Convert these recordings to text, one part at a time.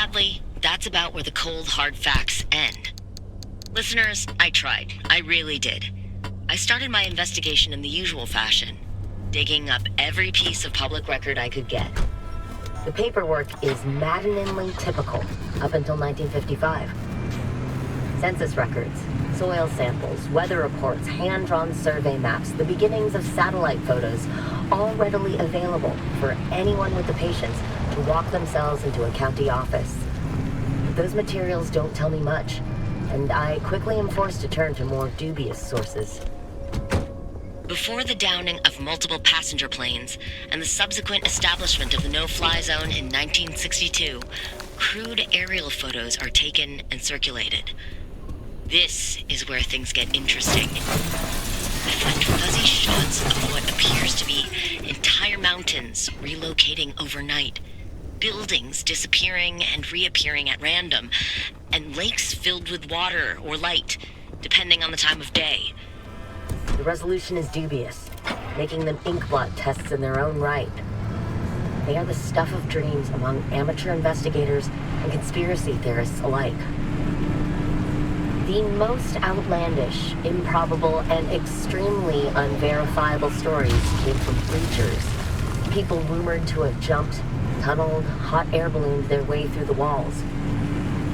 Sadly, that's about where the cold, hard facts end. Listeners, I tried. I really did. I started my investigation in the usual fashion, digging up every piece of public record I could get. The paperwork is maddeningly typical up until 1955. Census records, soil samples, weather reports, hand-drawn survey maps, the beginnings of satellite photos, all readily available for anyone with the patience to walk themselves into a county office. But those materials don't tell me much, and I quickly am forced to turn to more dubious sources. Before the downing of multiple passenger planes and the subsequent establishment of the no-fly zone in 1962, crude aerial photos are taken and circulated. This is where things get interesting. I find fuzzy shots of what appears to be entire mountains relocating overnight, buildings disappearing and reappearing at random, and lakes filled with water or light, depending on the time of day. The resolution is dubious, making them inkblot tests in their own right. They are the stuff of dreams among amateur investigators and conspiracy theorists alike. The most outlandish, improbable, and extremely unverifiable stories came from preachers, people rumored to have jumped, tunneled, hot air ballooned their way through the walls.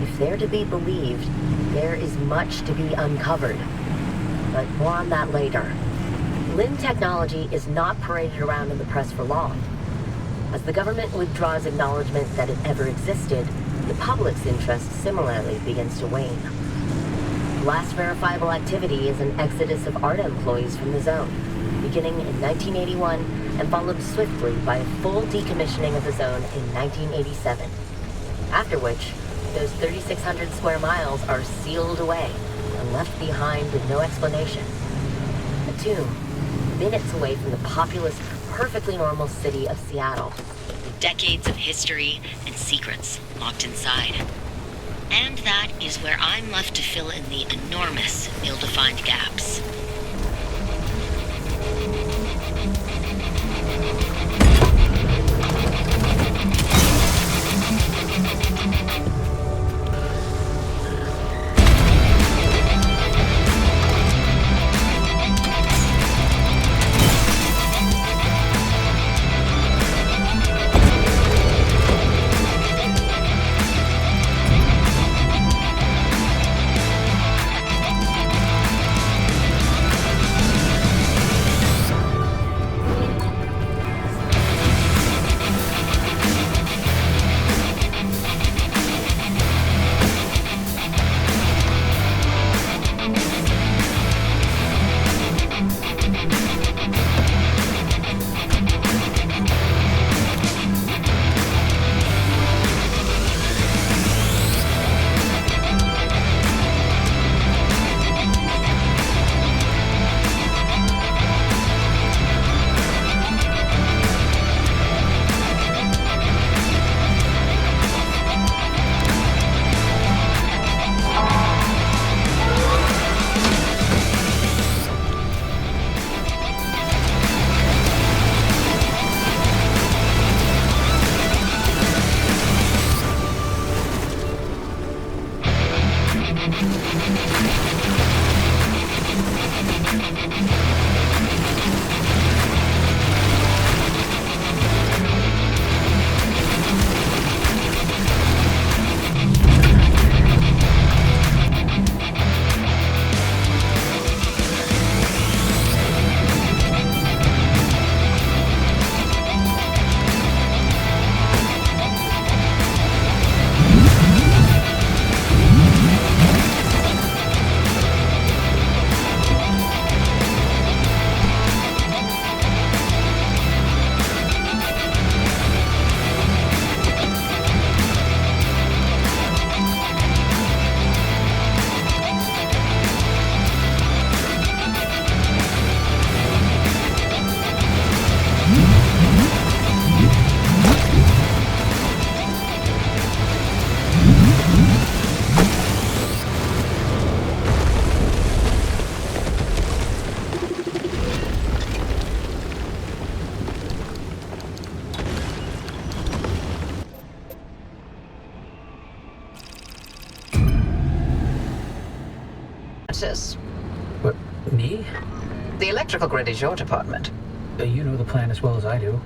If they're to be believed, there is much to be uncovered. But more on that later. LIM technology is not paraded around in the press for long. As the government withdraws acknowledgement that it ever existed, the public's interest similarly begins to wane. The last verifiable activity is an exodus of ARDA employees from the zone, beginning in 1981 and followed swiftly by a full decommissioning of the zone in 1987. After which, those 3,600 square miles are sealed away and left behind with no explanation. A tomb, minutes away from the populous, perfectly normal city of Seattle, with decades of history and secrets locked inside. And that is where I'm left to fill in the enormous, ill-defined gaps. Francis. What, me? The electrical grid is your department. You know the plan as well as I do.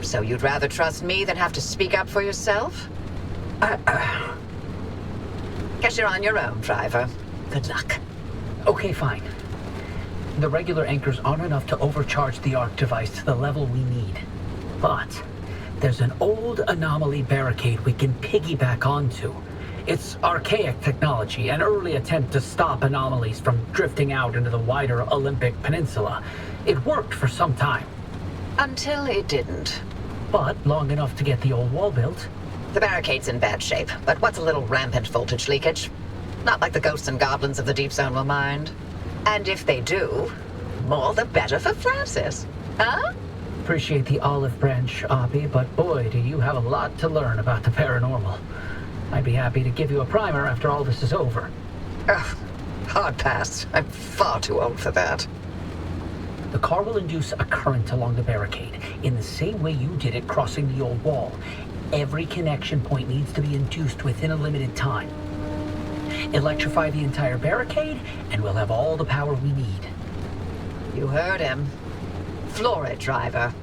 So you'd rather trust me than have to speak up for yourself? Guess you're on your own, driver. Good luck. Okay, fine. The regular anchors aren't enough to overcharge the arc device to the level we need. But there's an old anomaly barricade we can piggyback onto. It's archaic technology, an early attempt to stop anomalies from drifting out into the wider Olympic Peninsula. It worked for some time. Until it didn't. But long enough to get the old wall built. The barricade's in bad shape, but what's a little rampant voltage leakage? Not like the ghosts and goblins of the Deep Zone will mind. And if they do, more the better for Francis. Huh? Appreciate the olive branch, Abby, but boy, do you have a lot to learn about the paranormal. I'd be happy to give you a primer after all this is over. Ugh, hard pass. I'm far too old for that. The car will induce a current along the barricade, in the same way you did it crossing the old wall. Every connection point needs to be induced within a limited time. Electrify the entire barricade, and we'll have all the power we need. You heard him. Floor it, driver.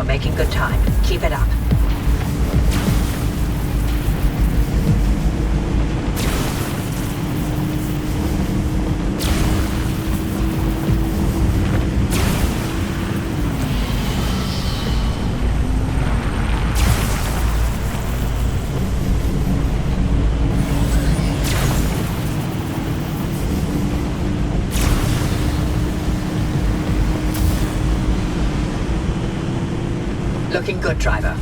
Making good time. Keep it up. Looking good, driver.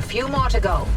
Few more to go.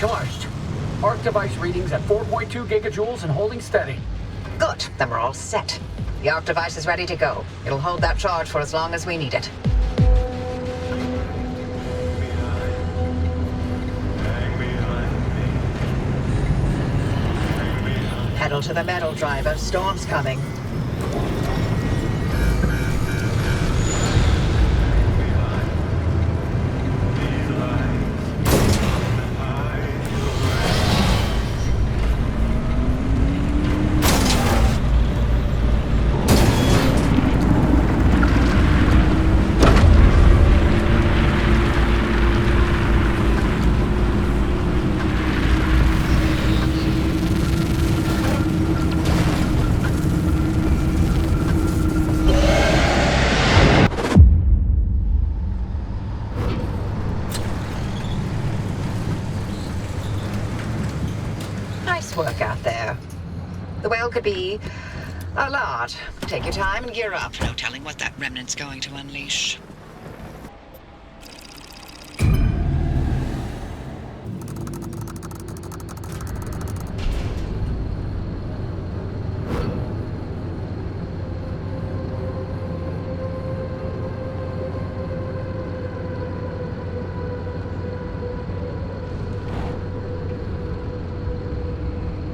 charged. Arc device readings at 4.2 gigajoules and holding steady. Good, then we're all set. The arc device is ready to go. It'll hold that charge for as long as we need it. Pedal to the metal, driver. Storm's coming. Nice work out there. The whale could be a lot. Take your time and gear up. No telling what that remnant's going to unleash.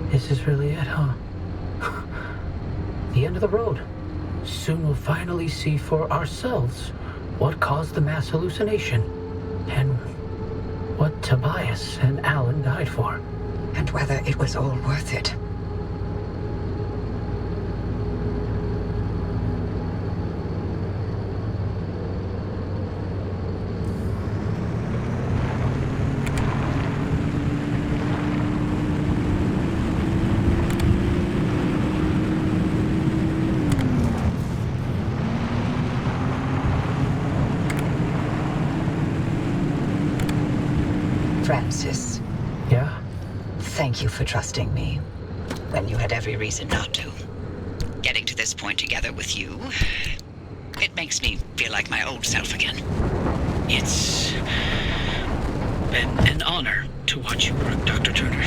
This is really it, huh? The end of the road. Soon we'll finally see for ourselves what caused the mass hallucination and what Tobias and Alan died for. And whether it was all worth it. Francis, Yeah? thank you for trusting me when you had every reason not to. Getting to this point together with you, it makes me feel like my old self again. It's been an honor to watch you work, Dr. Turner.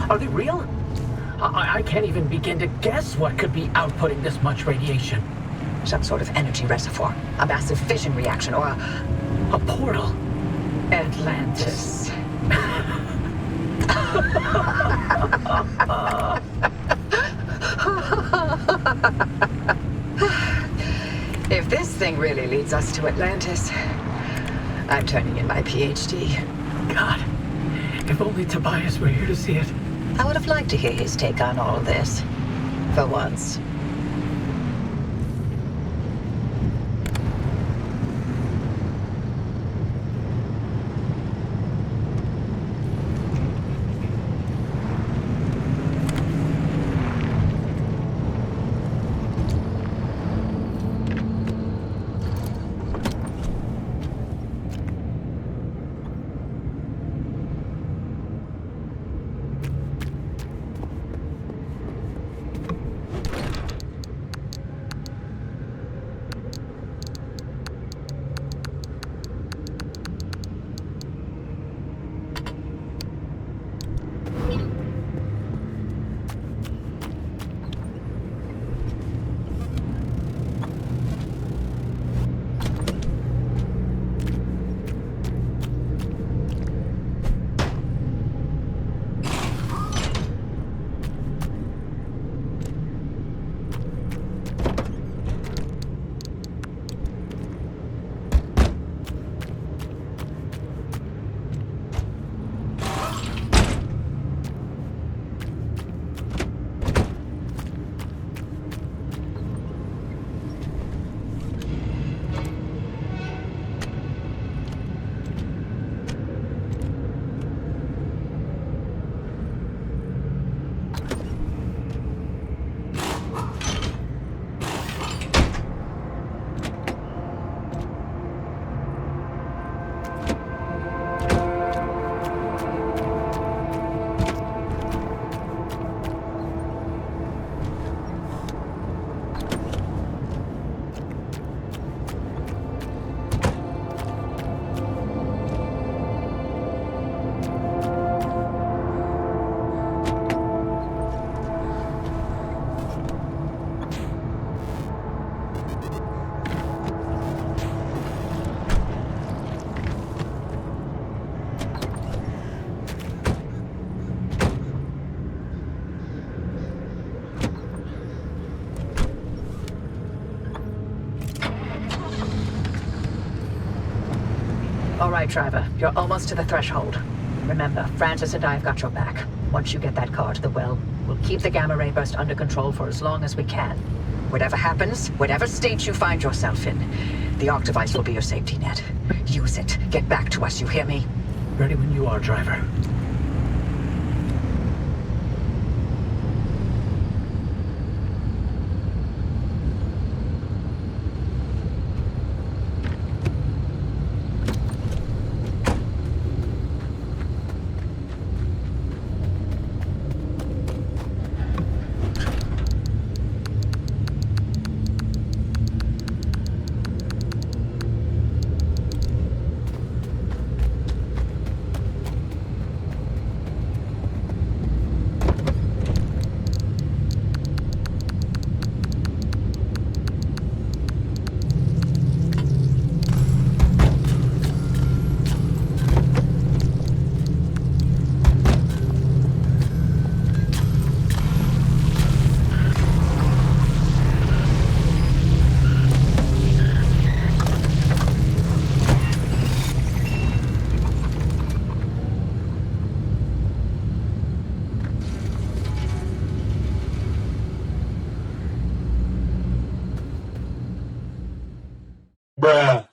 Are they real? I can't even begin to guess what could be outputting this much radiation. Some sort of energy reservoir, a massive fission reaction, or A portal. Atlantis. If this thing really leads us to Atlantis, I'm turning in my PhD. God, if only Tobias were here to see it. I would have liked to hear his take on all this. For once. right, driver. You're almost to the threshold. Remember, Francis and I have got your back. Once you get that car to the well, we'll keep the gamma ray burst under control for as long as we can. Whatever happens, whatever state you find yourself in, the arc device will be your safety net. Use it. Get back to us, you hear me? Ready when you are, driver. Bruh.